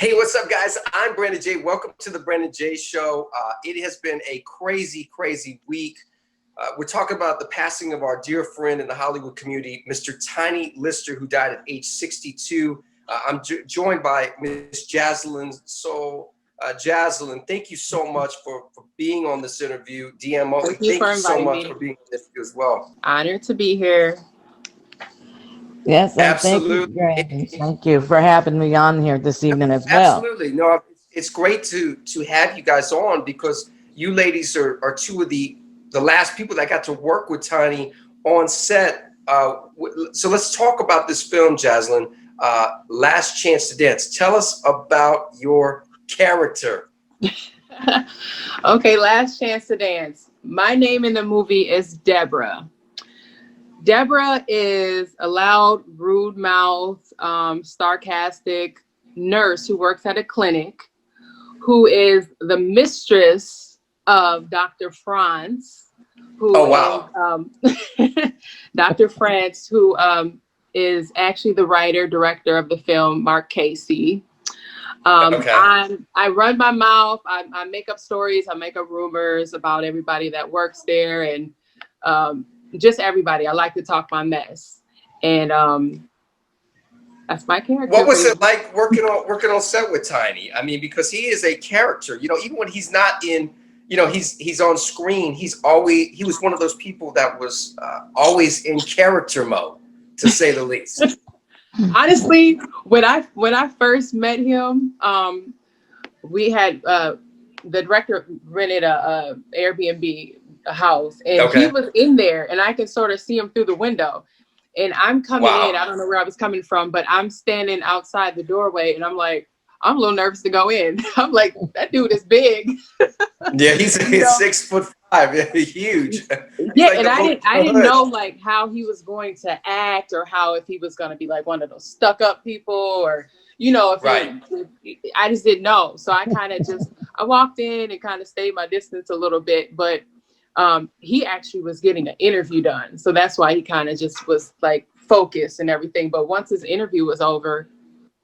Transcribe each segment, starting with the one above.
Hey, what's up, guys? I'm Brandon J. Welcome to the Brandon J. Show. It has been a crazy, crazy week. We're talking about the passing of our dear friend in the Hollywood community, Mr. Tiny Lister, who died at age 62. I'm joined by Miss Jazzlyn Soul. Jazzlyn, thank you so much for being on this interview. DMO, thank you so much for being on this interview as well. Honored to be here. Yes, and Absolutely. thank you for having me on here this evening as well. Absolutely. No, it's great to have you guys on because you ladies are two of the last people that got to work with Tiny on set. So let's talk about this film, Jazzlyn, Last Chance to Dance. Tell us about your character. Okay, Last Chance to Dance. My name in the movie is Deborah. Deborah is a loud, rude mouth, sarcastic nurse who works at a clinic, who is the mistress of Dr. Franz, who is, Dr. Franz, who is actually the writer, director of the film, Mark Casey. I run my mouth. I make up stories. I make up rumors about everybody that works there and just everybody. I like to talk my mess, and that's my character. What was it like working on set with Tiny? I mean, because he is a character. You know, even when he's not in, you know, he's on screen. He was one of those people that was always in character mode, to say the least. Honestly, when I first met him, we had the director rented a Airbnb house, and he was in there, and I can sort of see him through the window. And I'm coming in. I don't know where I was coming from, but I'm standing outside the doorway, and I'm like, I'm a little nervous to go in. I'm like, that dude is big. Yeah, he's 6'5". Yeah, huge. Yeah, like, and I didn't know like how he was going to act, or how if he was going to be like one of those stuck up people, or you know, I just didn't know. So I kind of I walked in and kind of stayed my distance a little bit, but he actually was getting an interview done, so that's why he kind of just was like focused and everything. But once his interview was over,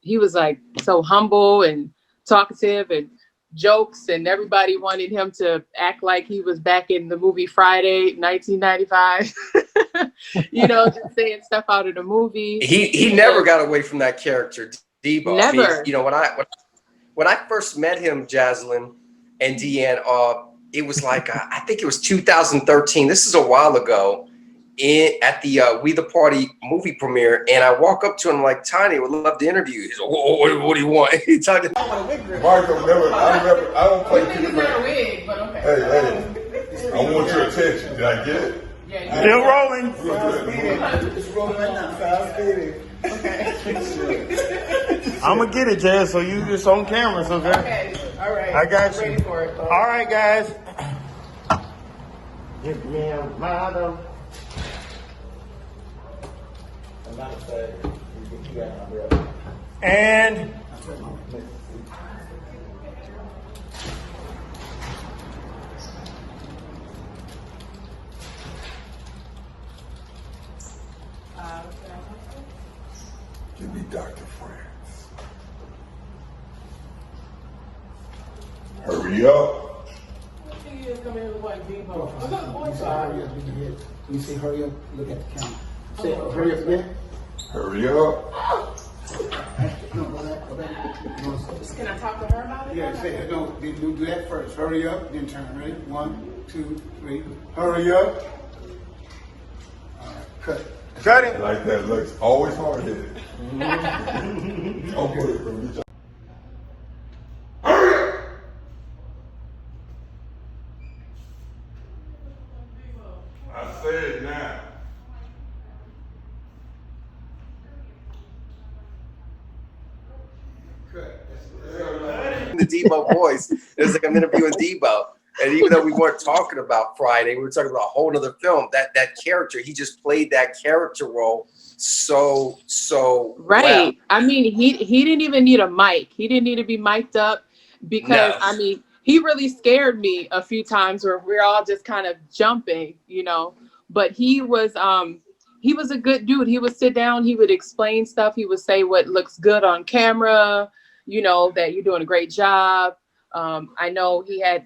he was like so humble and talkative and jokes, and everybody wanted him to act like he was back in the movie Friday 1995. You know, just saying stuff out of the movie. He never got away from that character, Debo. Never. I mean, you know, when I first met him, Jazzlyn and Deanne, it was like I think it was 2013. This is a while ago. At the We the Party movie premiere, and I walk up to him like, Tiny, would love to interview you. He's like, what do you want? He talked to I don't play people. Wig, but okay. Hey, I want your attention. Did I get it? Yeah, still rolling. It's rolling right now. Fast speeding. Okay. I'm gonna get it, Jazz. So you just on camera, okay? All right. I got you. Ready for it. All right, guys. Give me a model. And give me Dr. France. Hurry up. Let me say hurry up, look at the camera. Say hurry up again. Hurry up. No, go back. Can I talk to her about it? Yeah, say it. No, do that first. Hurry up, then turn. Ready? 1, 2, 3. Hurry up. All right, cut. Cut it. Like that looks always hard headed. Okay. I say it now. the Debo voice. It was like I'm interviewing Debo. And even though we weren't talking about Friday, we were talking about a whole other film. That character, he just played that character role so right. Well. I mean, he didn't even need a mic. He didn't need to be mic'd up because I mean, he really scared me a few times where we're all just kind of jumping, you know. But he was a good dude. He would sit down, he would explain stuff, he would say what looks good on camera, you know, that you're doing a great job. I know he had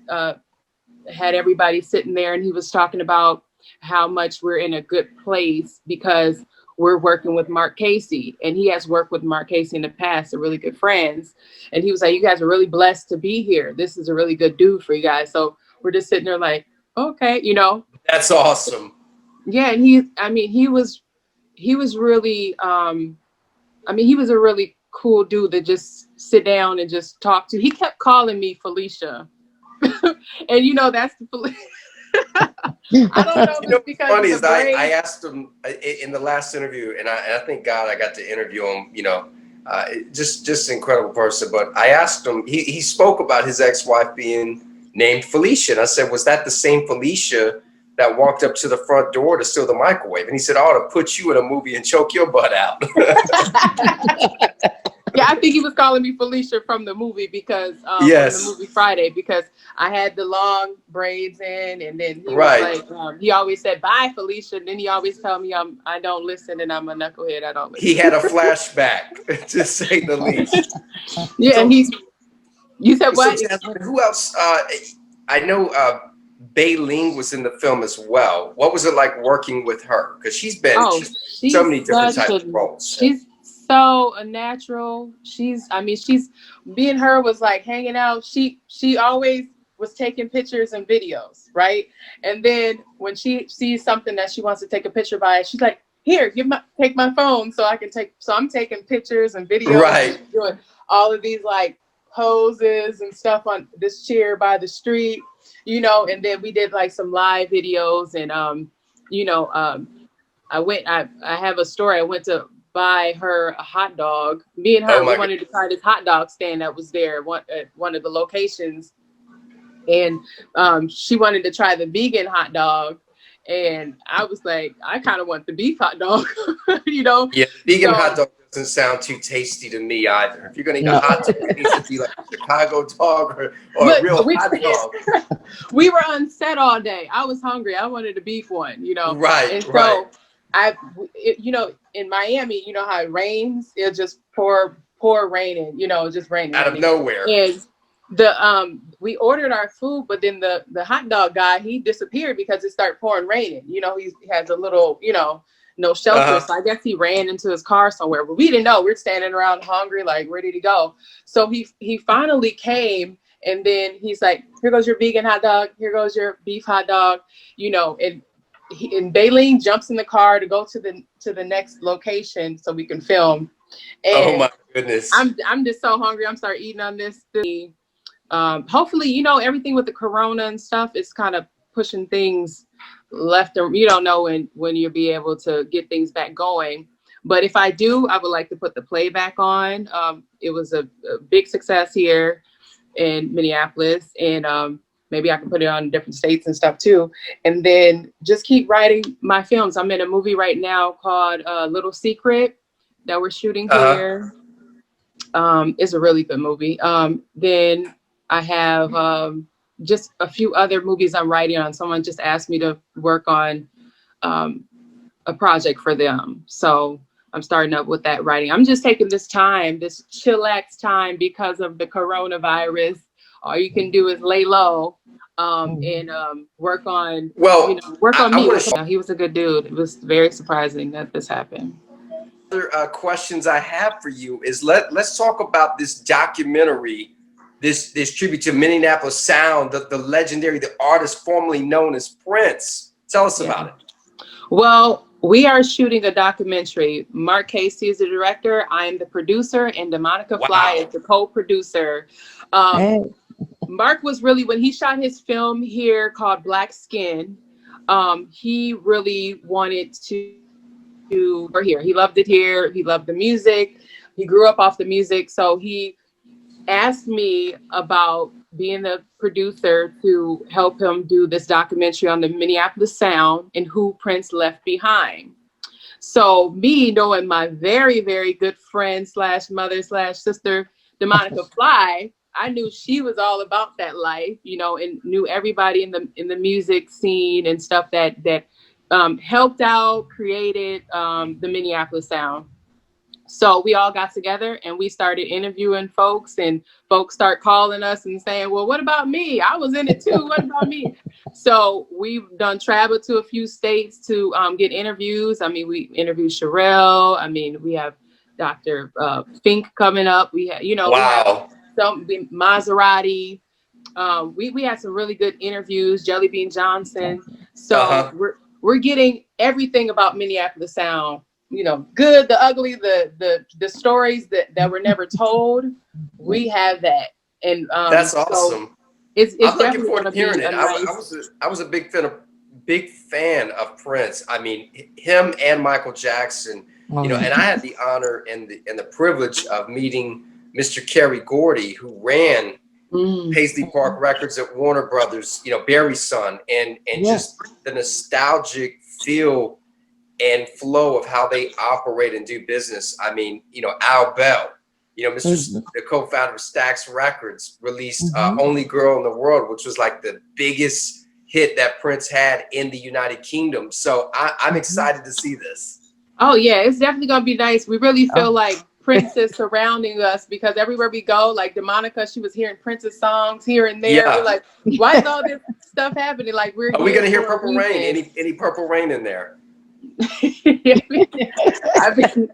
everybody sitting there, and he was talking about how much we're in a good place because we're working with Mark Casey, and he has worked with Mark Casey in the past. They're really good friends. And he was like, you guys are really blessed to be here. This is a really good dude for you guys. So we're just sitting there like, okay, you know. That's awesome. Yeah. And he was really, he was a really cool dude to just sit down and just talk to. He kept calling me Felicia. And you know, that's the I don't know if it's because funny of is the brain. I asked him in the last interview, and I thank God I got to interview him. You know, just an incredible person. But I asked him. He spoke about his ex-wife being named Felicia, and I said, was that the same Felicia that walked up to the front door to steal the microwave? And he said, "Oh, to put you in a movie and choke your butt out." Yeah, I think he was calling me Felicia from the movie because yes, from the movie Friday, because I had the long braids in, and then he right. was like, he always said bye Felicia, and then he always tell me I don't listen and I'm a knucklehead. I don't listen. He had a flashback, to say the least. Yeah, so, you said what? So, who else? I know Baylen was in the film as well. What was it like working with her? Because she's been so many different types of roles. She's so a natural. She's me and her was like hanging out. She always was taking pictures and videos, right? And then when she sees something that she wants to take a picture by, she's like, here, take my phone so I can take. So I'm taking pictures and videos, right? And doing all of these like poses and stuff on this chair by the street, you know. And then we did like some live videos, and I have a story. I went to buy her a hot dog. Me and her, we wanted to try this hot dog stand that was there at one of the locations. And she wanted to try the vegan hot dog. And I was like, I kind of want the beef hot dog, you know? Yeah, vegan hot dog doesn't sound too tasty to me either. If you're going to eat a hot dog, it needs to be like a Chicago dog or a real hot dog. We were on set all day. I was hungry. I wanted a beef one, you know? Right, and so right. In Miami, you know how it rains, it'll just pour raining, you know, just raining out of nowhere. And we ordered our food, but then the hot dog guy, he disappeared because it started pouring raining. You know, he has a little, you know, no shelter. So I guess he ran into his car somewhere, but we didn't know. We're standing around hungry, like, where did he go? So he finally came, and then he's like, here goes your vegan hot dog. Here goes your beef hot dog, you know, and Baylen jumps in the car to go to the next location so we can film. And oh my goodness! I'm just so hungry. I'm starting eating on this. Hopefully, you know, everything with the corona and stuff is kind of pushing things left, and you don't know when you'll be able to get things back going. But if I do, I would like to put the play back on. It was a big success here in Minneapolis, and maybe I can put it on different states and stuff too. And then just keep writing my films. I'm in a movie right now called Little Secret that we're shooting here. It's a really good movie. Then I have just a few other movies I'm writing on. Someone just asked me to work on a project for them. So I'm starting up with that writing. I'm just taking this time, this chillax time, because of the coronavirus. All you can do is lay low and work on, work on me. He was a good dude. It was very surprising that this happened. Other questions I have for you is let's talk about this documentary, this tribute to Minneapolis sound, the legendary, the artist formerly known as Prince. Tell us about it. Well, we are shooting a documentary. Mark Casey is the director. I am the producer, and DeMonica Fly is the co-producer. Mark was really, when he shot his film here called Black Skin, he really wanted to here. He loved it here. He loved the music. He grew up off the music. So he asked me about being the producer to help him do this documentary on the Minneapolis sound and who Prince left behind. So me, knowing my very, very good friend / mother / sister, DeMonica Fly, I knew she was all about that life, you know, and knew everybody in the music scene and stuff that helped out, created the Minneapolis sound. So we all got together and we started interviewing folks, and folks start calling us and saying, well, what about me? I was in it too. What about me? So we've done travel to a few states to get interviews. I mean, we interviewed Sherelle. I mean, we have Dr. Fink coming up. We have, we have some Maserati. We had some really good interviews, Jelly Bean Johnson. So we're getting everything about Minneapolis Sound. Good, the ugly, the stories that were never told. We have that, and that's awesome. So it's I'm looking definitely forward to hearing it. I was a big fan of Prince. I mean, him and Michael Jackson. And I had the honor and the privilege of meeting Mr. Kerry Gordy, who ran Paisley Park Records at Warner Brothers. Barry's son, and just the nostalgic feel and flow of how they operate and do business. I mean, Al Bell, the co-founder of Stax Records, released Only Girl in the World, which was like the biggest hit that Prince had in the United Kingdom. So I'm excited to see this. Oh yeah, it's definitely gonna be nice. We really feel like Prince is surrounding us, because everywhere we go, like DeMonica, she was hearing Prince's songs here and there. We're like, why is all this stuff happening? Like, are we gonna hear Purple Rain? Any Purple Rain in there? I mean,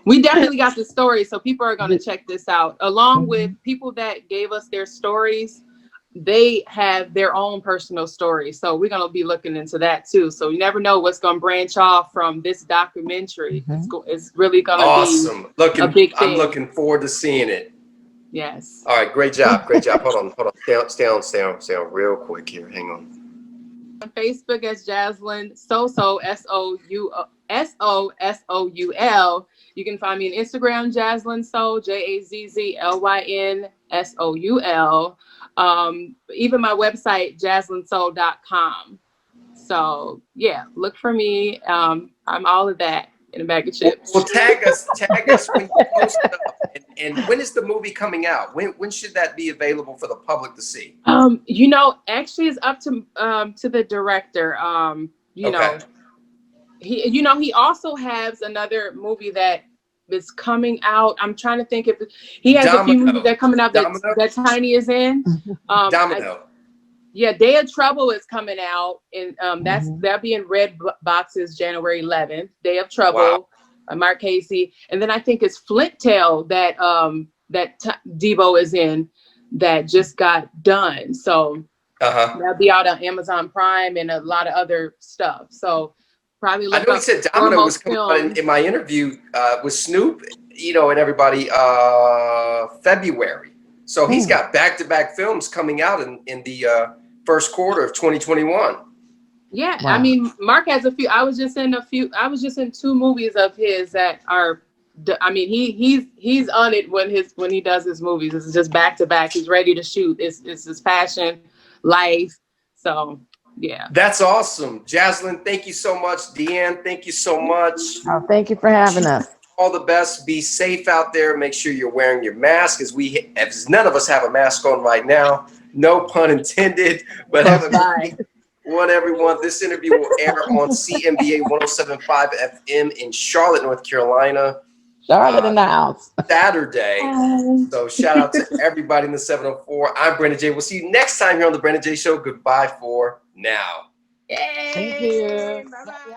we definitely got the story, so people are going to check this out. Along with people that gave us their stories, they have their own personal stories, so we're going to be looking into that too. So you never know what's going to branch off from this documentary. It's really going to be a big thing. I'm looking forward to seeing it. Yes. All right, great job. Hold on. Stay on real quick here. Hang on. On Facebook as Jazzlyn Soul, SOUL. You can find me on Instagram, Jazzlyn Soul, JAZZLYN SOUL. Even my website, jazzlynsoul.com. So yeah, look for me. I'm all of that in a bag of chips. Well, tag us when you post it up. And when is the movie coming out? When should that be available for the public to see? Actually, it's up to the director. He also has another movie that is coming out. I'm trying to think if he has a few movies that are coming out that Tiny is in. Domino. Day of Trouble is coming out, and that'll be in red boxes January 11th. Day of Trouble, Mark Casey, and then I think it's Flint Tail that Debo is in, that just got done. So that'll be out on Amazon Prime and a lot of other stuff. So probably look. I know he said Domino was coming out in my interview with Snoop, and everybody February. So he's got back-to-back films coming out in the first quarter of 2021. Yeah, wow. I mean, Mark has a few. I was just in 2 movies of his that are. I mean, he's on it when he does his movies. It's just back to back. He's ready to shoot. It's his passion, life. So yeah, that's awesome. Jazzlyn, thank you so much. Deanne, thank you so much. Oh, thank you for having us. All the best. Be safe out there. Make sure you're wearing your mask, as none of us have a mask on right now. No pun intended. But have a one, everyone. This interview will air on CMBA 107.5 FM in Charlotte, North Carolina. Charlotte in the house. Saturday. So shout out to everybody in the 704. I'm Brandon J. We'll see you next time here on the Brandon J. Show. Goodbye for now. Yay. Thank you. Bye-bye.